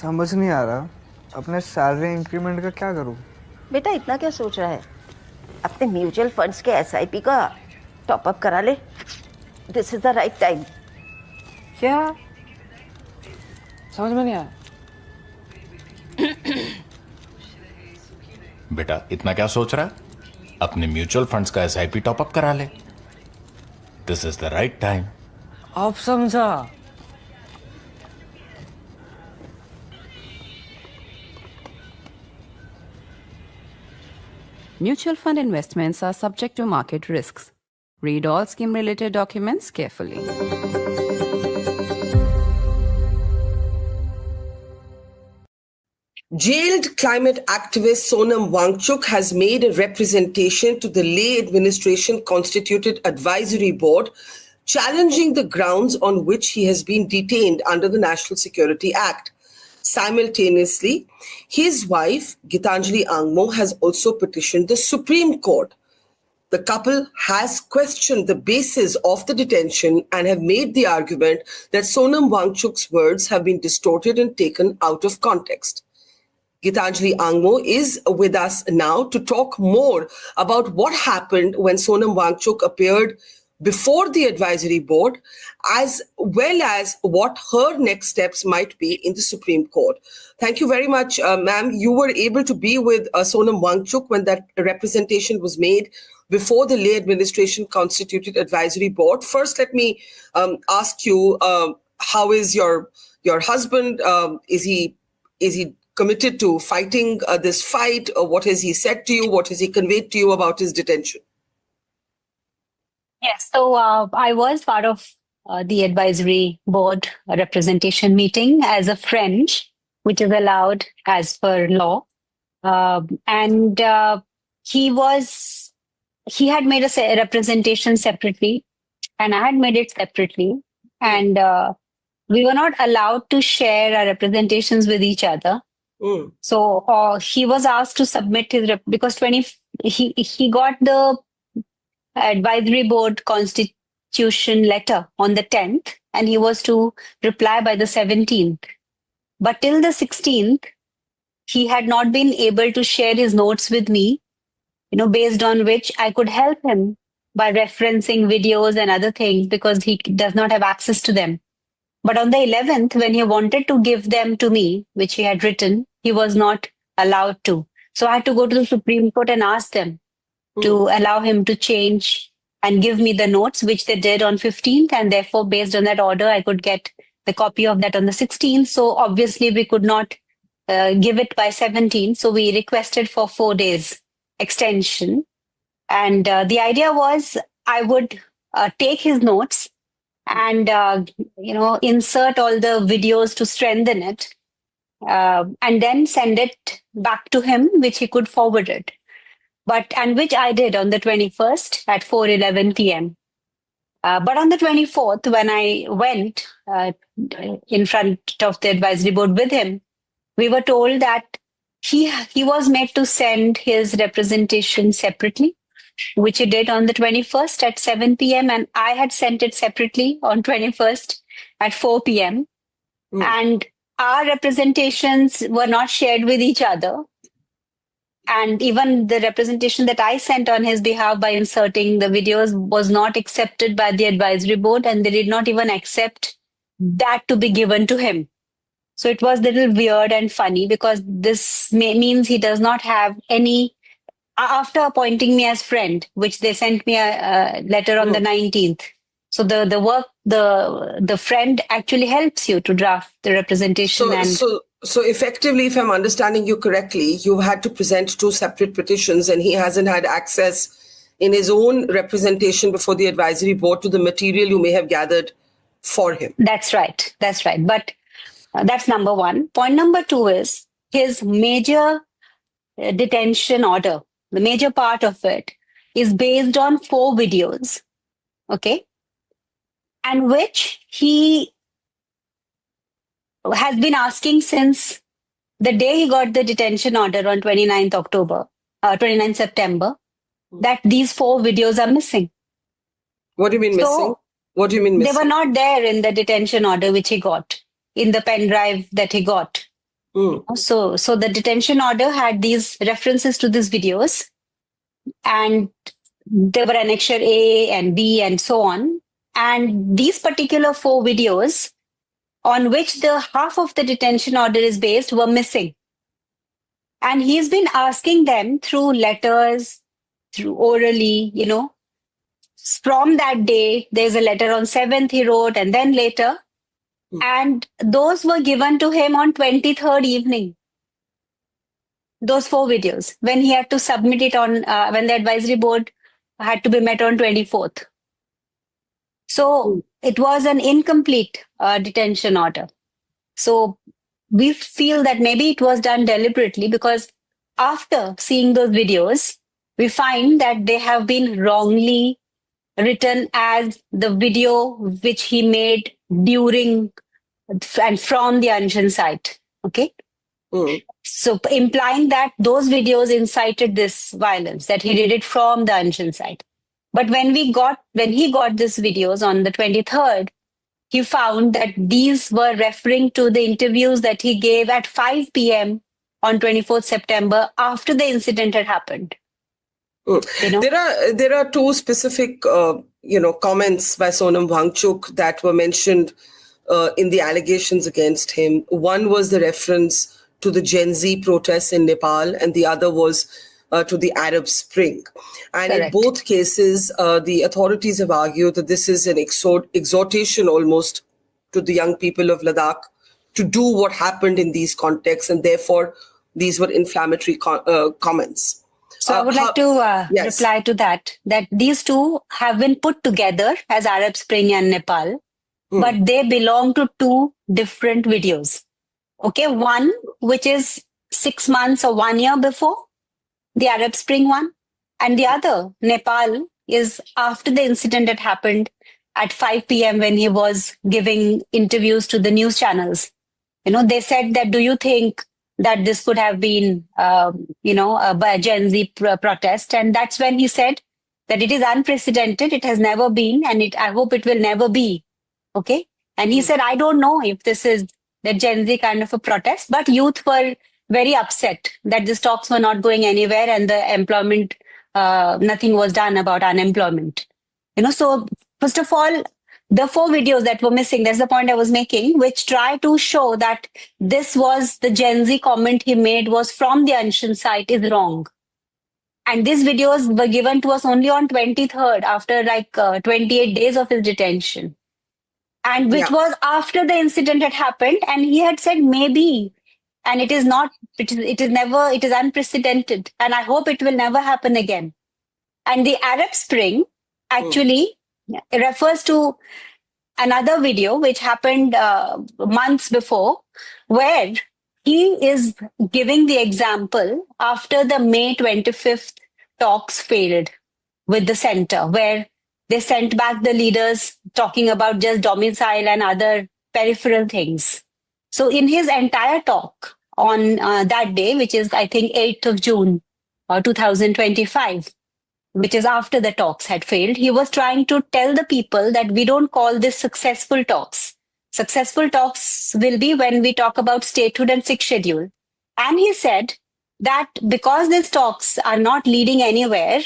समझ नहीं आ रहा अपने सैलरी इंक्रीमेंट का क्या करूं। बेटा इतना क्या सोच रहा है, अपने म्यूचुअल फंड्स के एसआईपी का टॉप अप करा ले। This is the right time. क्या समझ में नहीं आया। बेटा इतना क्या सोच रहा है, अपने म्यूचुअल फंड्स का एसआईपी टॉपअप करा ले। This is the right time. अब समझा। Mutual fund investments are subject to market risks. Read all scheme-related documents carefully. Jailed climate activist Sonam Wangchuk has made a representation to the Leh Administration Constituted Advisory Board, challenging the grounds on which he has been detained under the National Security Act. Simultaneously, his wife, Gitanjali Angmo, has also petitioned the Supreme Court. The couple has questioned the basis of the detention and have made the argument that Sonam Wangchuk's words have been distorted and taken out of context. Gitanjali Angmo is with us now to talk more about what happened when Sonam Wangchuk appeared before the advisory board, as well as what her next steps might be in the Supreme Court. Thank you very much, ma'am. You were able to be with Sonam Wangchuk when that representation was made before the Leh Administration Constituted Advisory Board. First, let me ask you, how is your husband? Is he committed to fighting this fight? What has he said to you? What has he conveyed to you about his detention? Yes, so I was part of the advisory board representation meeting as a friend, which is allowed as per law. And he had made a representation separately, and I had made it separately. And we were not allowed to share our representations with each other. So he was asked to submit his because he got the advisory board constitution letter on the 10th, and he was to reply by the 17th. But till the 16th, he had not been able to share his notes with me, based on which I could help him by referencing videos and other things, because he does not have access to them. But on the 11th, when he wanted to give them to me, which he had written, he was not allowed to. So I had to go to the Supreme Court and ask them to allow him to change and give me the notes, which they did on 15th. And therefore, based on that order, I could get the copy of that on the 16th. So obviously, we could not give it by 17th. So we requested for 4 days extension. And the idea was I would take his notes and, insert all the videos to strengthen it, and then send it back to him, which he could forward it. And which I did on the 21st at 4:11 p.m. But on the 24th, when I went in front of the advisory board with him, we were told that he was made to send his representation separately, which he did on the 21st at 7 p.m. And I had sent it separately on 21st at 4 p.m. And our representations were not shared with each other. And even the representation that I sent on his behalf by inserting the videos was not accepted by the advisory board, and they did not even accept that to be given to him. So it was a little weird and funny, because this means he does not have any, after appointing me as friend, which they sent me a letter on the 19th. So the work, the friend actually helps you to draft the representation. So effectively, if I'm understanding you correctly, you've had to present 2 separate petitions, and he hasn't had access in his own representation before the advisory board to the material you may have gathered for him. That's right. But that's number one. Point number 2 is his major detention order. The major part of it is based on 4 videos, okay? And which he has been asking since the day he got the detention order on 29th September, that these 4 videos are missing. What do you mean missing? What do you mean missing? They were not there in the detention order which he got, in the pen drive that he got. So the detention order had these references to these videos, and there were annexure A and B and so on. And these particular 4 videos on which the half of the detention order is based were missing. And he's been asking them through letters, through orally, from that day. There's a letter on 7th he wrote, and then later. And those were given to him on 23rd evening. Those 4 videos, when he had to submit it on, when the advisory board had to be met on 24th. So it was an incomplete detention order. So we feel that maybe it was done deliberately, because after seeing those videos, we find that they have been wrongly written as the video which he made during and from the Anshan site. Okay. So implying that those videos incited this violence, that he did it from the Anshan site. But when he got these videos on the 23rd, he found that these were referring to the interviews that he gave at 5 p.m. on 24th September after the incident had happened. There are 2 specific comments by Sonam Wangchuk that were mentioned in the allegations against him. One was the reference to the Gen Z protests in Nepal, and the other was to the Arab Spring. And Correct. In both cases, the authorities have argued that this is an exhortation almost to the young people of Ladakh to do what happened in these contexts, and therefore these were inflammatory comments. So I would like to reply to that these 2 have been put together as Arab Spring and Nepal, but they belong to 2 different videos. Okay, one which is 6 months or 1 year before the Arab Spring one, and the other, Nepal, is after the incident that happened at 5 p.m. when he was giving interviews to the news channels. They said that, do you think that this could have been, a Gen Z protest? And that's when he said that it is unprecedented. It has never been, and I hope it will never be. Okay. And he said, I don't know if this is the Gen Z kind of a protest, but youth were very upset that these talks were not going anywhere, and the employment, nothing was done about unemployment. So first of all, the 4 videos that were missing, that's the point I was making, which try to show that this was the Gen Z comment he made was from the Anshan site, is wrong. And these videos were given to us only on 23rd, after 28 days of his detention. And which was after the incident had happened, and he had said maybe, and it is unprecedented, and I hope it will never happen again. And the Arab Spring actually refers to another video which happened months before, where he is giving the example after the May 25th talks failed with the center, where they sent back the leaders talking about just domicile and other peripheral things. So in his entire talk on that day, which is, I think, 8th of June, 2025, which is after the talks had failed, he was trying to tell the people that we don't call this successful talks. Successful talks will be when we talk about statehood and sixth schedule. And he said that because these talks are not leading anywhere,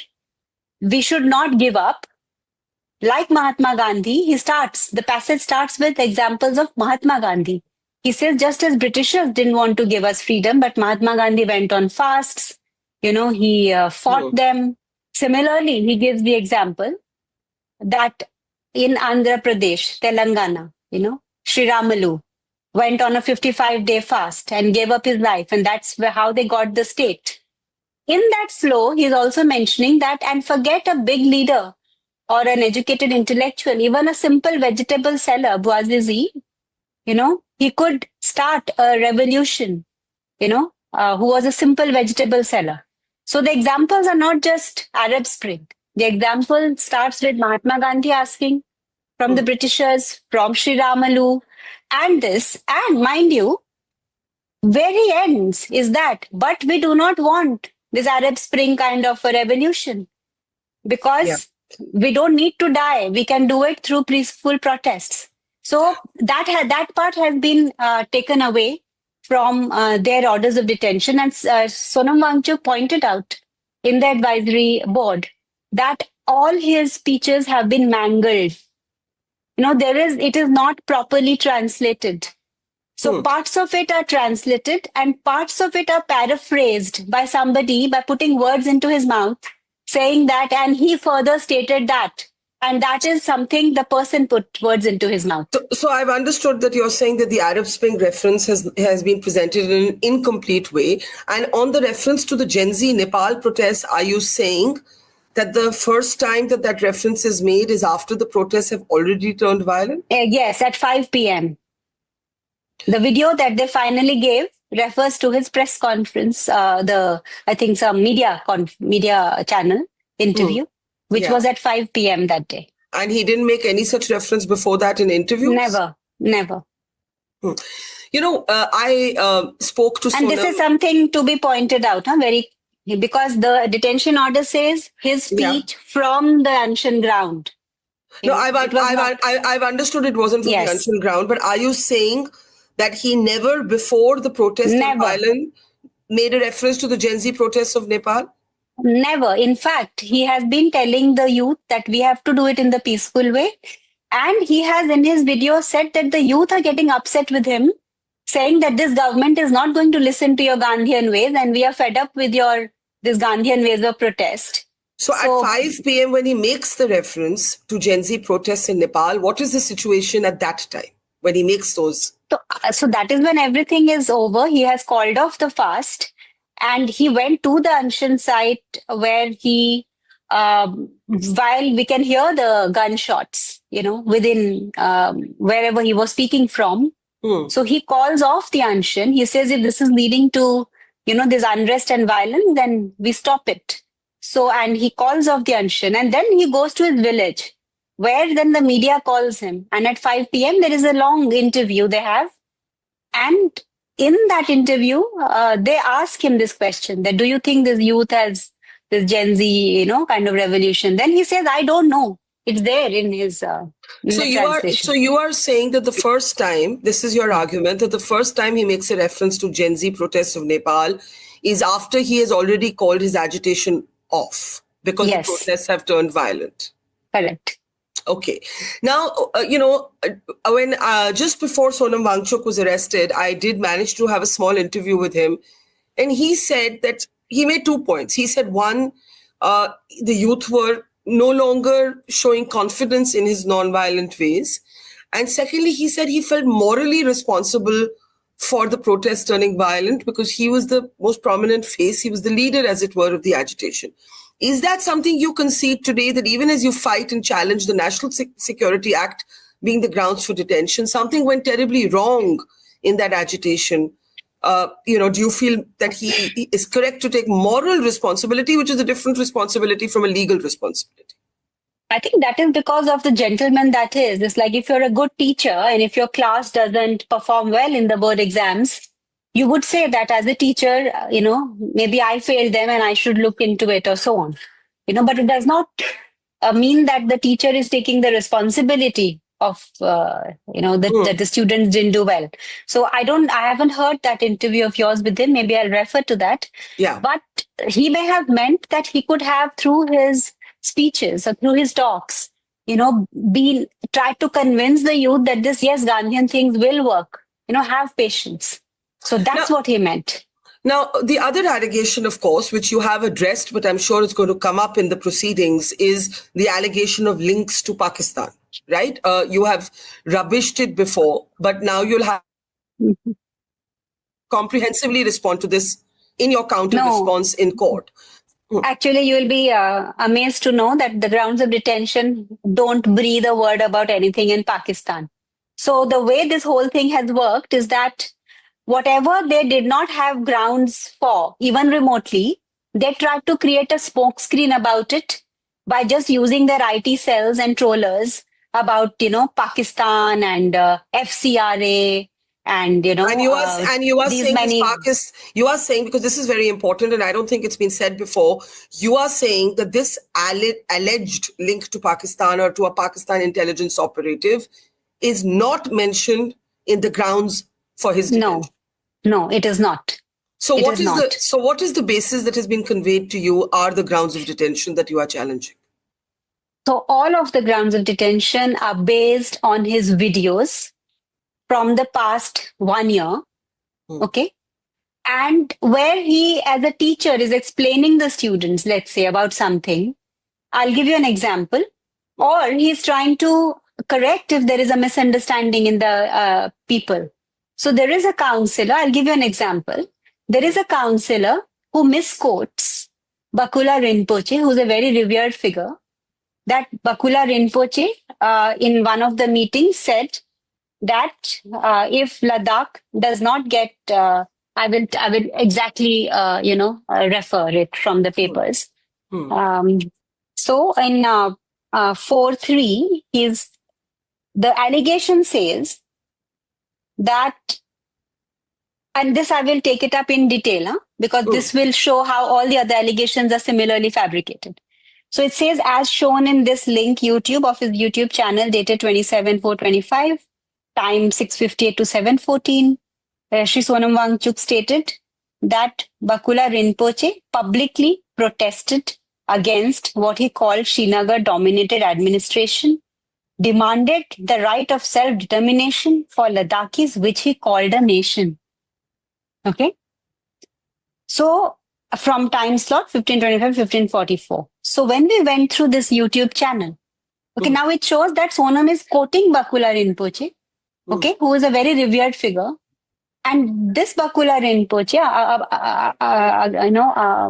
we should not give up. Like Mahatma Gandhi, the passage starts with examples of Mahatma Gandhi. He says, just as Britishers didn't want to give us freedom, but Mahatma Gandhi went on fasts, he fought them. Similarly, he gives the example that in Andhra Pradesh, Telangana, Sri Ramalu went on a 55-day fast and gave up his life, and that's how they got the state. In that flow, he's also mentioning that, and forget a big leader or an educated intellectual, even a simple vegetable seller, Bouazizi, he could start a revolution, who was a simple vegetable seller. So the examples are not just Arab Spring. The example starts with Mahatma Gandhi asking from the Britishers, from Sri Ramalu, and this, and mind you, where he ends is that, but we do not want this Arab Spring kind of a revolution, because we don't need to die. We can do it through peaceful protests. So that part has been taken away from their orders of detention. And Sonam Wangchuk pointed out in the advisory board that all his speeches have been mangled. It is not properly translated. So parts of it are translated and parts of it are paraphrased by somebody by putting words into his mouth, saying that, and he further stated that. And that is something the person put words into his mouth. So I've understood that you're saying that the Arab Spring reference has been presented in an incomplete way. And on the reference to the Gen Z Nepal protests, are you saying that the first time that reference is made is after the protests have already turned violent? Yes, at 5 p.m. The video that they finally gave refers to his press conference, some media channel interview, which was at 5 p.m. that day. And he didn't make any such reference before that in interviews? Never. I spoke to Sonam. And this is something to be pointed out, because the detention order says his speech from the Anshan ground. No, I've understood it wasn't from the Anshan ground, but are you saying that he never, before the protest in Thailand, made a reference to the Gen Z protests of Nepal? Never. In fact, he has been telling the youth that we have to do it in the peaceful way. And he has in his video said that the youth are getting upset with him, saying that this government is not going to listen to your Gandhian ways and we are fed up with this Gandhian ways of protest. So at 5 p.m. when he makes the reference to Gen Z protests in Nepal, what is the situation at that time when he makes those? So that is when everything is over. He has called off the fast and he went to the Anshan site where he, while we can hear the gunshots, within wherever he was speaking from. So he calls off the Anshan. He says if this is leading to, this unrest and violence, then we stop it. So, and he calls off the Anshan and then he goes to his village where then the media calls him. And at 5 p.m. there is a long interview they have. And in that interview, they ask him this question that, do you think this youth has this Gen Z, kind of revolution? Then he says, I don't know. It's there in his translation. So you are saying that the first time, this is your argument, that the first time he makes a reference to Gen Z protests of Nepal is after he has already called his agitation off because the protests have turned violent. Correct. Okay. Now, when just before Sonam Wangchuk was arrested, I did manage to have a small interview with him. And he said that he made 2 points. He said, one, the youth were no longer showing confidence in his nonviolent ways. And secondly, he said he felt morally responsible for the protests turning violent because he was the most prominent face. He was the leader, as it were, of the agitation. Is that something you concede today, that even as you fight and challenge the National Security Act being the grounds for detention, something went terribly wrong in that agitation? Do you feel that he is correct to take moral responsibility, which is a different responsibility from a legal responsibility? I think that is because of the gentleman that is. It's like if you're a good teacher and if your class doesn't perform well in the board exams, you would say that as a teacher, maybe I failed them and I should look into it or so on. But it does not mean that the teacher is taking the responsibility of, that the students didn't do well. So I haven't heard that interview of yours with him. Maybe I'll refer to that. Yeah. But he may have meant that he could have, through his speeches or through his talks, tried to convince the youth that Gandhian things will work, have patience. So that's what he meant. Now, the other allegation, of course, which you have addressed, but I'm sure it's going to come up in the proceedings, is the allegation of links to Pakistan, right? You have rubbished it before, but now you'll have comprehensively respond to this in your counter response in court. Actually, you will be amazed to know that the grounds of detention don't breathe a word about anything in Pakistan. So the way this whole thing has worked is that whatever they did not have grounds for, even remotely, they tried to create a smokescreen about it by just using their IT cells and trollers about, Pakistan and FCRA. And you are saying, because this is very important, and I don't think it's been said before, you are saying that this alleged link to Pakistan or to a Pakistan intelligence operative is not mentioned in the grounds for his detention. No, it is not. So It what is is not. what is the basis that has been conveyed to you are the grounds of detention that you are challenging? So all of the grounds of detention are based on his videos from the past 1 year. Okay. And where he, as a teacher, is explaining the students, let's say, about something. I'll give you an example. Or he's trying to correct if there is a misunderstanding in the people. So there is a counselor. I'll give you an example. There is a counselor who misquotes Bakula Rinpoche, who's a very revered figure. That Bakula Rinpoche, in one of the meetings, said that if Ladakh does not get, I will exactly, refer it from the papers. So in 4.3, the allegation says that, and this I will take it up in detail, because this will show how all the other allegations are similarly fabricated. So it says, as shown in this link, YouTube of his YouTube channel dated 27/4/25, time 6:58 to 7:14, Shri Sonam Wangchuk stated that Bakula Rinpoche publicly protested against what he called Srinagar-dominated administration, demanded the right of self-determination for Ladakhis, which he called a nation. Okay? So from time slot 15:25, 15:44. So when we went through this YouTube channel, okay, now it shows that Sonam is quoting Bakula Rinpoche, okay, who is a very revered figure. And this Bakula Rinpoche,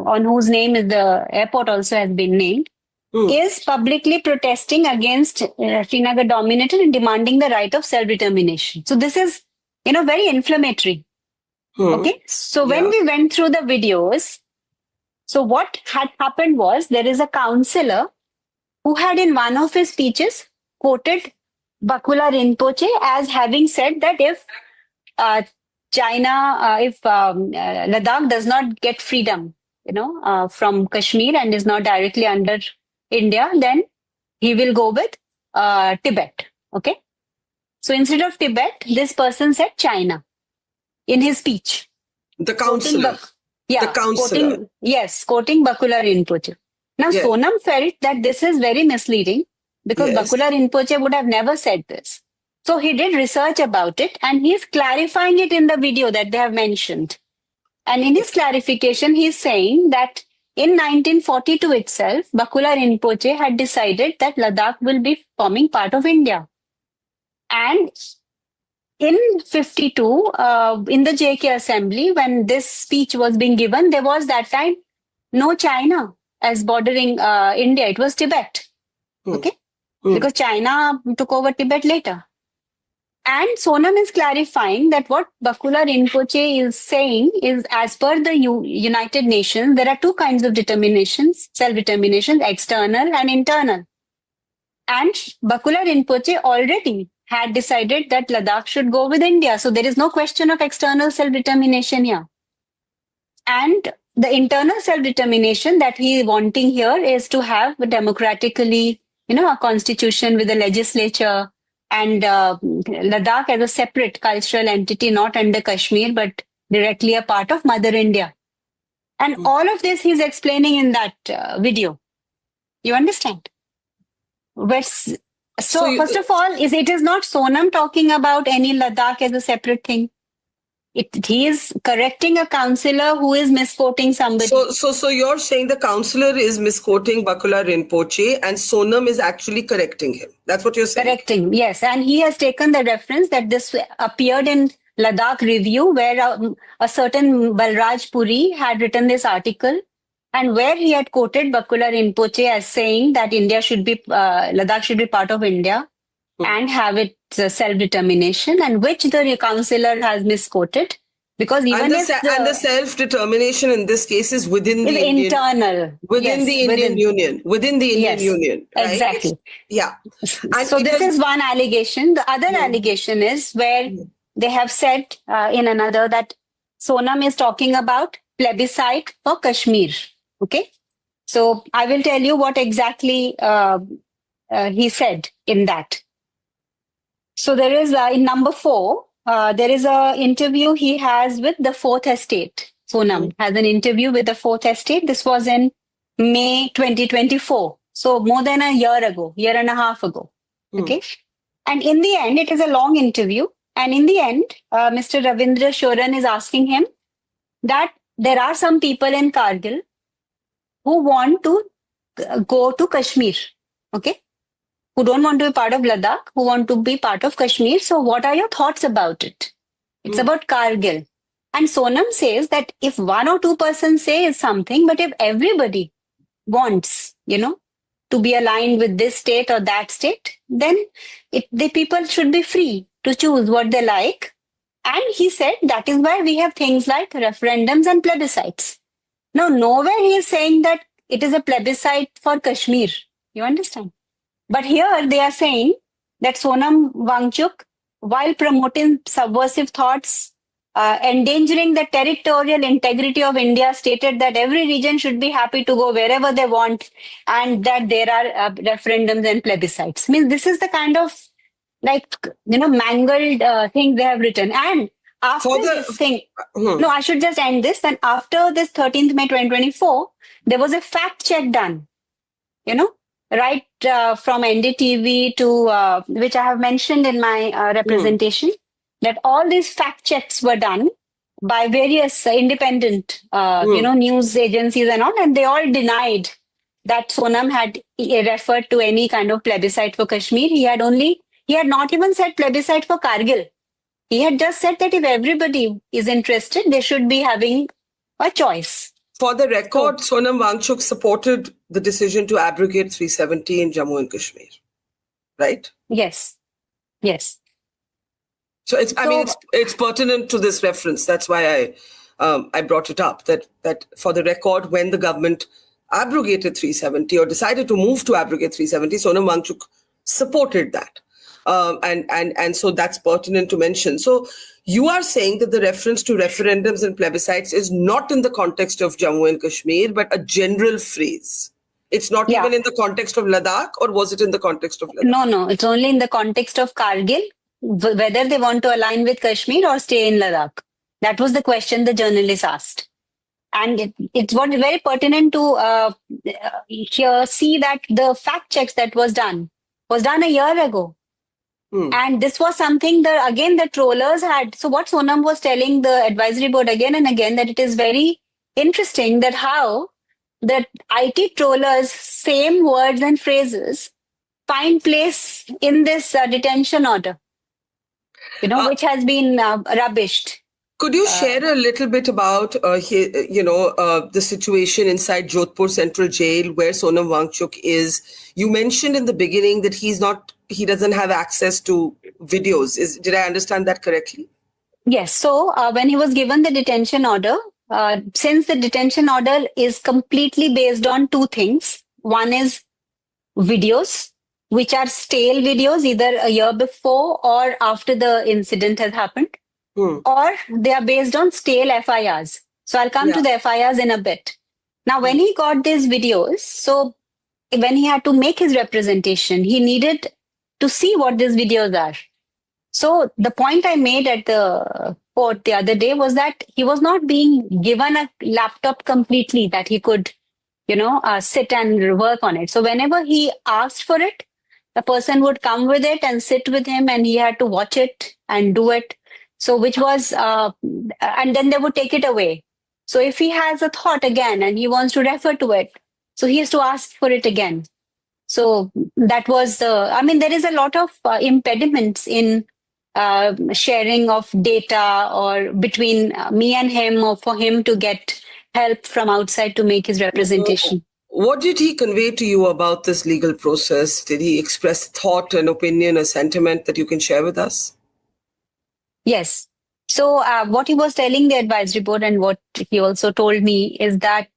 on whose name is the airport also has been named, is publicly protesting against Srinagar dominated and demanding the right of self-determination. So this is, very inflammatory. Okay. So when we went through the videos, so what had happened was there is a counselor who had in one of his speeches quoted Bakula Rinpoche as having said that if Ladakh does not get freedom, from Kashmir and is not directly under India, then he will go with Tibet. Okay. So instead of Tibet, this person said China in his speech. The counselor. The counselor. Quoting Bakula Rinpoche. Now, Sonam felt that this is very misleading because Bakula Rinpoche would have never said this. So he did research about it and he's clarifying it in the video that they have mentioned. And in his clarification, he's saying that in 1942 itself, Bakula Rinpoche had decided that Ladakh will be forming part of India. And in 52, in the JK Assembly, when this speech was being given, there was that time no China as bordering India. It was Tibet. Okay? Because China took over Tibet later. And Sonam is clarifying that what Bakula Rinpoche is saying is, as per the United Nations, there are two kinds of determinations, self-determination, external and internal. And Bakula Rinpoche already had decided that Ladakh should go with India. So there is no question of external self-determination here. And the internal self-determination that he is wanting here is to have democratically, a constitution with a legislature and Ladakh as a separate cultural entity, not under Kashmir, but directly a part of Mother India. And all of this he's explaining in that video. You understand? So first of all, it is not Sonam talking about any Ladakh as a separate thing. He is correcting a counselor who is misquoting somebody. So you're saying the counselor is misquoting Bakula Rinpoche and Sonam is actually correcting him. That's what you're saying? Correcting, yes. And he has taken the reference that this appeared in Ladakh Review, where a certain Balraj Puri had written this article and where he had quoted Bakula Rinpoche as saying that Ladakh should be part of India and have its self-determination, and which the counselor has misquoted. Because even and the self-determination in this case is within the internal. Within the Indian Union. Within the Indian Union. Right? Exactly. Yeah. And so this is one allegation. The other allegation is where they have said in another that Sonam is talking about plebiscite for Kashmir. Okay. So I will tell you what exactly he said in that. So there is in number 4, there is a interview he has with the Fourth Estate. Sonam has an interview with the Fourth Estate. This was in May 2024. So more than a year ago, year and a half ago. Okay. And in the end, it is a long interview. And in the end, Mr. Ravindra Shoran is asking him that there are some people in Kargil who want to go to Kashmir. Okay. Who don't want to be part of Ladakh, who want to be part of Kashmir. So what are your thoughts about it? It's about Kargil. And Sonam says that if 1 or 2 persons say is something, but if everybody wants, to be aligned with this state or that state, then the people should be free to choose what they like. And he said that is why we have things like referendums and plebiscites. Now, nowhere he is saying that it is a plebiscite for Kashmir. You understand? But here they are saying that Sonam Wangchuk, while promoting subversive thoughts, endangering the territorial integrity of India, stated that every region should be happy to go wherever they want and that there are referendums and plebiscites. Means this is the kind of mangled thing they have written. And after this thing, no, I should just end this. Then after this 13th May 2024, there was a fact check done, right from NDTV to which I have mentioned in my representation, that all these fact checks were done by various independent, news agencies and all, and they all denied that Sonam had referred to any kind of plebiscite for Kashmir. He had not even said plebiscite for Kargil. He had just said that if everybody is interested, they should be having a choice. For the record, Sonam Wangchuk supported the decision to abrogate 370 in Jammu and Kashmir, right? Yes. So it's pertinent to this reference. That's why I brought it up. That for the record, when the government abrogated 370 or decided to move to abrogate 370, Sonam Wangchuk supported that. And so that's pertinent to mention. So you are saying that the reference to referendums and plebiscites is not in the context of Jammu and Kashmir, but a general phrase. It's not even in the context of Ladakh, or was it in the context of Ladakh? No, it's only in the context of Kargil, whether they want to align with Kashmir or stay in Ladakh. That was the question the journalist asked. And it's very pertinent to see that the fact checks that was done a year ago. And this was something that, again, the trollers had. So what Sonam was telling the advisory board again and again, that it is very interesting that how the IT trollers' same words and phrases find place in this detention order, which has been rubbished. Could you share a little bit about, the situation inside Jodhpur Central Jail where Sonam Wangchuk is? You mentioned in the beginning that he doesn't have access to videos. Did I understand that correctly? Yes. So when he was given the detention order, since the detention order is completely based on 2 things. One is videos, which are stale videos, either a year before or after the incident has happened. Or they are based on stale FIRs. So I'll come to the FIRs in a bit. Now, when he got these videos, so when he had to make his representation, he needed to see what these videos are. So the point I made at the court the other day was that he was not being given a laptop completely that he could, sit and work on it. So whenever he asked for it, the person would come with it and sit with him, and he had to watch it and do it. So which was, and then they would take it away. So if he has a thought again and he wants to refer to it, so he has to ask for it again. So that was there is a lot of impediments in sharing of data or between me and him, or for him to get help from outside to make his representation. What did he convey to you about this legal process? Did he express thought, an opinion, a sentiment that you can share with us? Yes. So what he was telling the advisory board and what he also told me is that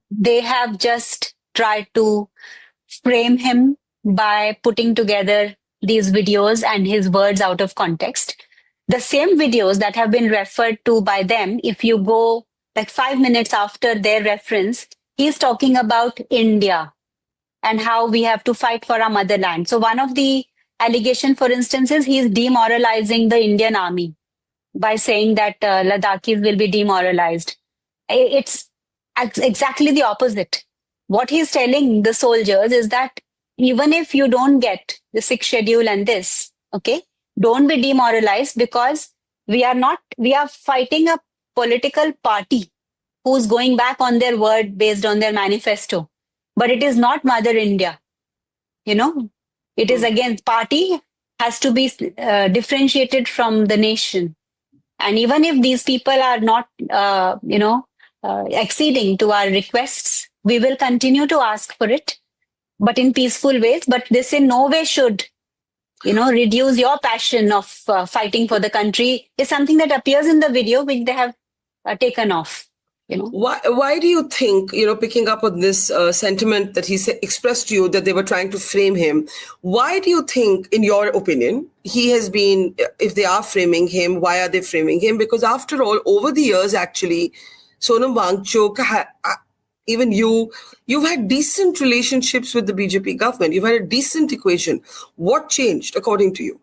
they have just tried to frame him by putting together these videos and his words out of context. The same videos that have been referred to by them, if you go like 5 minutes after their reference, he's talking about India and how we have to fight for our motherland. So one of the allegation, for instance, is he is demoralizing the Indian army by saying that Ladakhis will be demoralized. It's exactly the opposite. What he's telling the soldiers is that even if you don't get the sixth schedule and this, okay, don't be demoralized, because we are fighting a political party who's going back on their word based on their manifesto. But it is not Mother India. It is, again, party has to be differentiated from the nation. And even if these people are not, acceding to our requests, we will continue to ask for it, but in peaceful ways. But this in no way should, reduce your passion of fighting for the country. Is something that appears in the video, which they have taken off. Why do you think, picking up on this sentiment that he expressed to you, that they were trying to frame him, why do you think, in your opinion, he has been, if they are framing him, why are they framing him? Because after all, over the years, actually, Sonam Wangchuk, even you've had decent relationships with the BJP government. You've had a decent equation. What changed, according to you?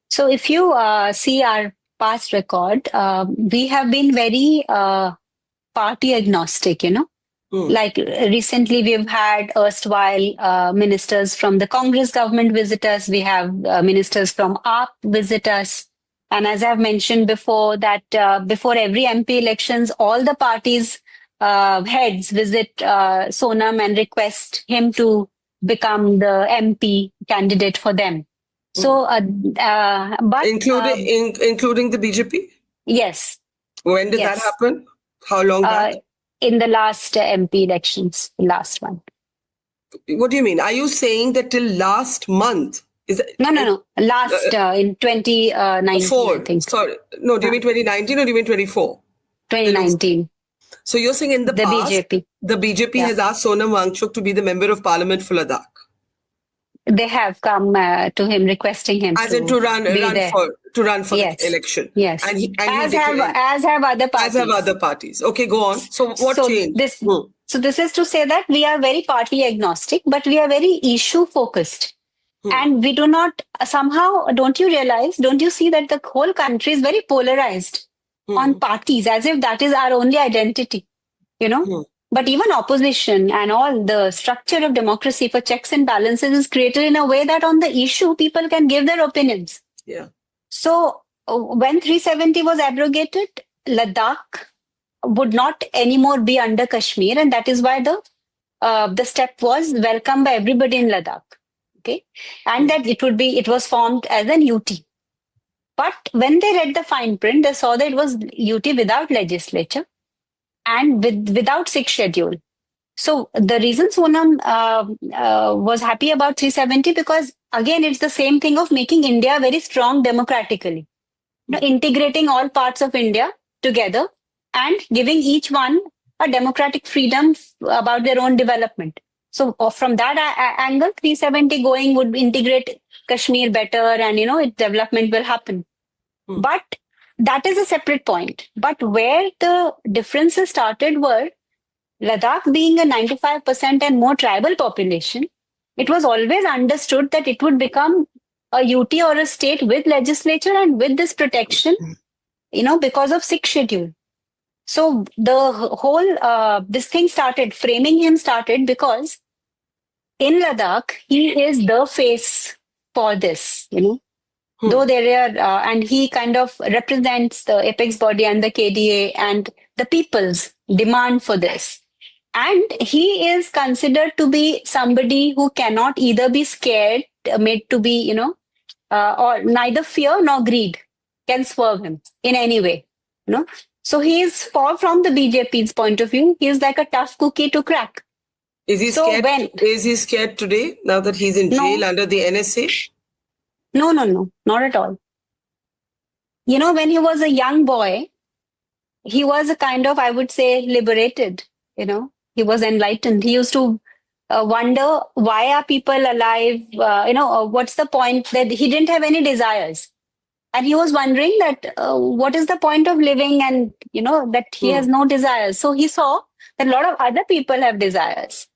So if you see our past record, we have been very party agnostic, Like recently we've had erstwhile ministers from the Congress government visit us. We have ministers from AAP visit us. And as I've mentioned before, that before every MP elections, all the parties' heads visit Sonam and request him to become the MP candidate for them. So, but including the BJP? Yes. When did that happen? How long back? In the last MP elections, the last one. What do you mean? Are you saying that till last month? Is that, No. Last in 2019, I think. Sorry. No, do you mean 2019 or do you mean 24? 2019. So you're saying in the past, BJP. The BJP has asked Sonam Wangchuk to be the member of parliament for Ladakh. They have come to him, requesting him to run for the election. Yes, and as have other parties. As have other parties. Okay, go on. So what changed? So this is to say that we are very party agnostic, but we are very issue focused. And we do not somehow, don't you see that the whole country is very polarized on parties, as if that is our only identity, But even opposition and all the structure of democracy for checks and balances is created in a way that on the issue, people can give their opinions. Yeah. So when 370 was abrogated, Ladakh would not anymore be under Kashmir. And that is why the step was welcomed by everybody in Ladakh. Okay. And that it was formed as an UT. But when they read the fine print, they saw that it was UT without legislature and without sixth schedule. So the reason Sonam was happy about 370, because again, it's the same thing of making India very strong democratically, integrating all parts of India together and giving each one a democratic freedom about their own development. So from that angle, 370 going would integrate Kashmir better, and its development will happen. But that is a separate point. But where the differences started were Ladakh being a 95% and more tribal population. It was always understood that it would become a UT or a state with legislature and with this protection, because of sixth schedule. So the whole this thing framing him started because in Ladakh he is the face for this, Though there are, and he kind of represents the apex body and the KDA and the people's demand for this. And he is considered to be somebody who cannot either be scared, made to be, or neither fear nor greed can swerve him in any way, So he is far from the BJP's point of view. He is like a tough cookie to crack. Is he scared? Is he scared today now that he's in jail under the NSA? No, not at all. When he was a young boy, he was a kind of, I would say, liberated, he was enlightened. He used to wonder, why are people alive? What's the point? That he didn't have any desires. And he was wondering that what is the point of living, and, that he has no desires. So he saw that a lot of other people have desires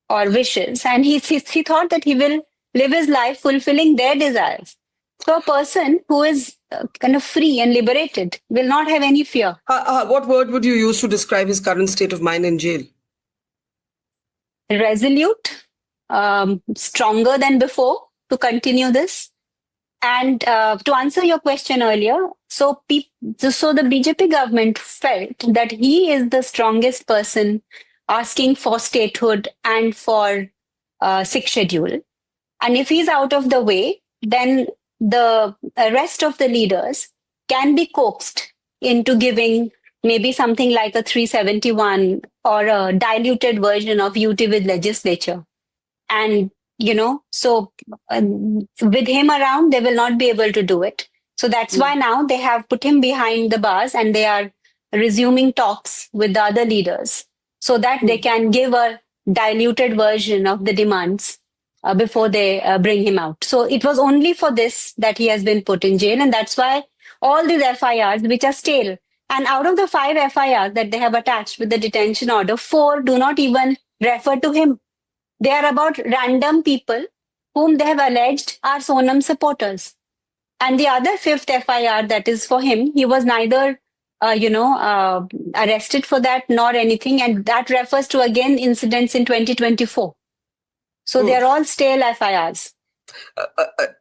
or wishes. And he thought that he will live his life fulfilling their desires. So a person who is kind of free and liberated will not have any fear. What word would you use to describe his current state of mind in jail? Resolute, stronger than before to continue this. And to answer your question earlier, so the BJP government felt that he is the strongest person asking for statehood and for sixth schedule. And if he's out of the way, then the rest of the leaders can be coaxed into giving maybe something like a 371 or a diluted version of UT with legislature. And, so with him around, they will not be able to do it. So that's why now they have put him behind the bars and they are resuming talks with the other leaders so that they can give a diluted version of the demands before they bring him out. So it was only for this that he has been put in jail. And that's why all these FIRs, which are stale, and out of the 5 FIRs that they have attached with the detention order, 4 do not even refer to him. They are about random people whom they have alleged are Sonam supporters. And the other 5th FIR that is for him, he was neither, arrested for that nor anything. And that refers to, again, incidents in 2024. So they are all stale FIRs.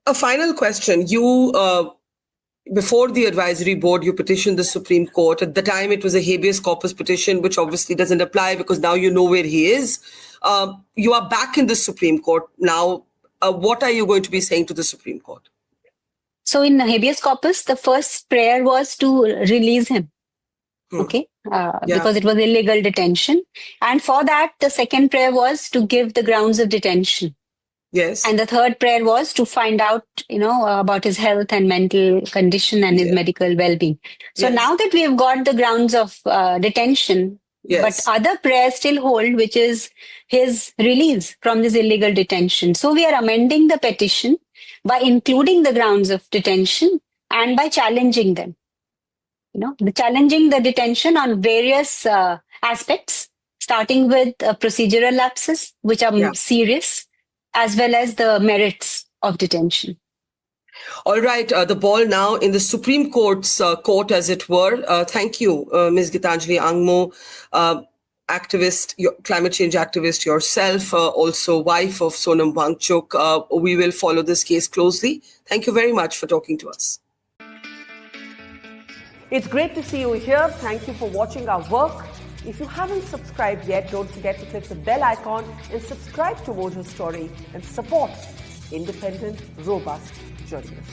A final question. You, before the advisory board, you petitioned the Supreme Court. At the time, it was a habeas corpus petition, which obviously doesn't apply because now you know where he is. You are back in the Supreme Court now. What are you going to be saying to the Supreme Court? So in habeas corpus, the first prayer was to release him. Okay, because it was illegal detention. And for that, the second prayer was to give the grounds of detention. Yes. And the third prayer was to find out, about his health and mental condition and his medical well-being. So now that we have got the grounds of detention, but other prayers still hold, which is his release from this illegal detention. So we are amending the petition by including the grounds of detention and by challenging them. Challenging the detention on various aspects, starting with procedural lapses, which are serious, as well as the merits of detention. All right. The ball now in the Supreme Court's court, as it were. Thank you, Ms. Gitanjali Angmo, activist, climate change activist yourself, also wife of Sonam Wangchuk. We will follow this case closely. Thank you very much for talking to us. It's great to see you here. Thank you for watching our work. If you haven't subscribed yet, don't forget to click the bell icon and subscribe to Mojo Story and support independent, robust journalism.